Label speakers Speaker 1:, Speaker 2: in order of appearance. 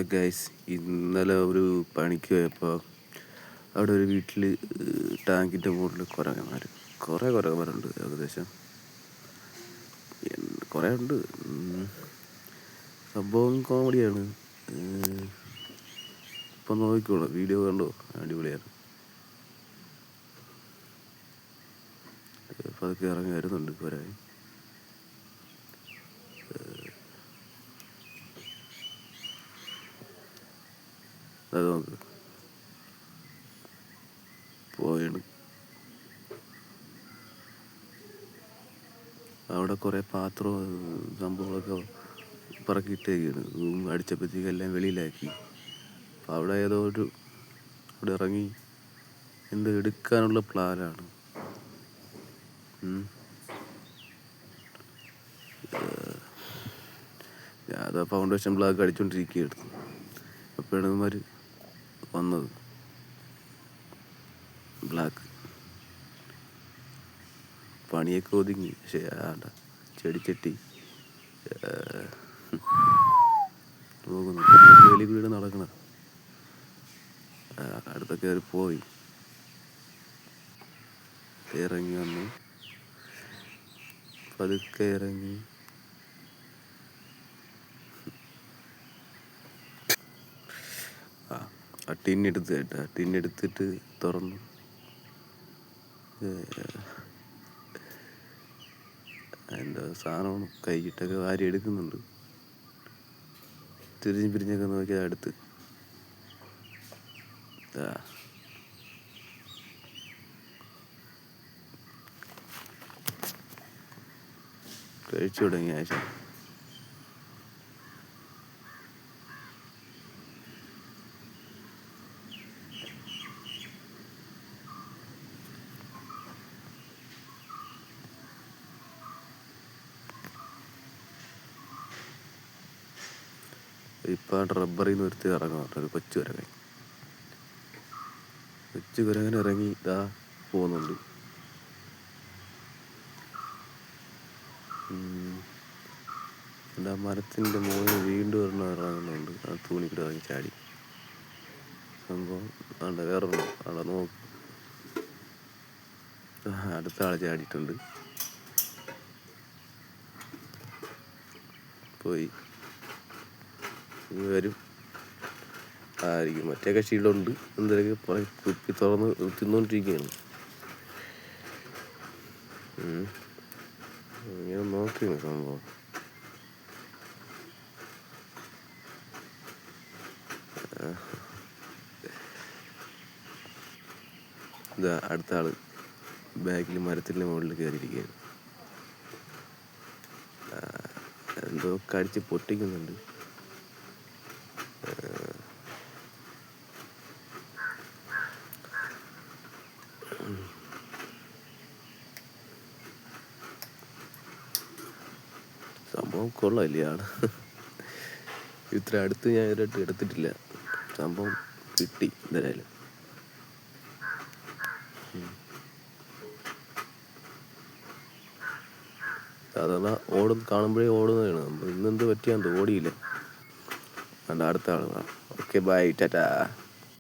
Speaker 1: Hello guys, ഇന്നലെ ഒരു പണിക്ക് പോയപ്പോൾ അവിടെ ഒരു വീട്ടിൽ ടാങ്കിൻ്റെ മുകളിൽ കുറേ കുരങ്ങന്മാരുണ്ട്. ഏകദേശം കുറേ ഉണ്ട്. സംഭവം കോമഡിയാണ്. ഇപ്പം നോക്കിക്കോളൂ, വീഡിയോ കണ്ടോ, അടിപൊളിയാണ്. അപ്പോൾ അതൊക്കെ ഇറങ്ങി വരുന്നുണ്ട് കുറേ. അത് നോക്ക് പോയാണ്. അവിടെ കുറേ പാത്രവും സംഭവങ്ങളൊക്കെ പറക്കിയിട്ടേക്കാണ്. അടിച്ചപ്പോഴത്തേക്ക് എല്ലാം വെളിയിലാക്കി. അപ്പോൾ അവിടെ അവിടെ ഇറങ്ങി എന്തോ എടുക്കാനുള്ള പ്ലാനാണ്. അതാ ഫൗണ്ടേഷൻ ബ്ലാക്ക് അടിച്ചുകൊണ്ടിരിക്കുകയായിരുന്നു. അപ്പോഴാണ് ഇവന്മാർ വന്നത്. ബ്ലാക്ക് പണിയൊക്കെ ഒതുങ്ങി. പക്ഷേ ചെടിച്ചട്ടി നോക്കുന്നു, വേലി കൂടെ നടക്കണം. അടുത്ത കയറി പോയി ഇറങ്ങി വന്നു. പതുക്കെ ഇറങ്ങി ടിന്നെടുത്തിട്ട് തുറന്നു. എന്താ സാധനമാണ്, കൈയിട്ടൊക്കെ വാരി എടുക്കുന്നുണ്ട്. തിരിഞ്ഞ് പിരിഞ്ഞൊക്കെ നോക്കിയാൽ അടുത്ത് കഴിച്ചു തുടങ്ങിയ ആശ. ഇപ്പം റബ്ബറിൽ നിന്ന് ഒരുത്തി ഇറങ്ങാം. ഒരു കൊച്ചു കുരങ്ങൻ ഇറങ്ങി ഇതാ പോകുന്നുണ്ട്. മരത്തിൻ്റെ മുകളിൽ വീണ്ടും ഇറങ്ങുന്നുണ്ട്. ആ തൂണിക്കൂടെ ഇറങ്ങി ചാടി. സംഭവം വേറൊന്നും നോക്ക്. അടുത്ത ആൾ ചാടിയിട്ടുണ്ട്. പോയി വരും ആയിരിക്കും. മറ്റേ കക്ഷിയിലുണ്ട്. എന്തെങ്കിലുമൊക്കെ കുപ്പി തുറന്ന് തിന്നുകൊണ്ടിരിക്കുകയാണ്. ഇങ്ങനെ നോക്കിയാണ് സംഭവം. ഇതാ അടുത്ത ആള് ബാഗിൽ മരത്തിൻ്റെ മുകളിൽ കയറിയിരിക്കുകയാണ്. എന്തോ കടിച്ച് പൊട്ടിക്കുന്നുണ്ട്. സംഭവം കൊള്ളാമില്ല ആള്. ഇത്ര അടുത്ത് ഞാൻ ഇവരായിട്ട് എടുത്തിട്ടില്ല. സംഭവം കിട്ടി എന്തായാലും. സാധാരണ കാണുമ്പോഴേ ഓടുന്നതാണ്. ഇന്നെന്ത് പറ്റിയാന്ന് ഓടിയില്ല. അടുത്ത ആൾ. Okay, by, Tata.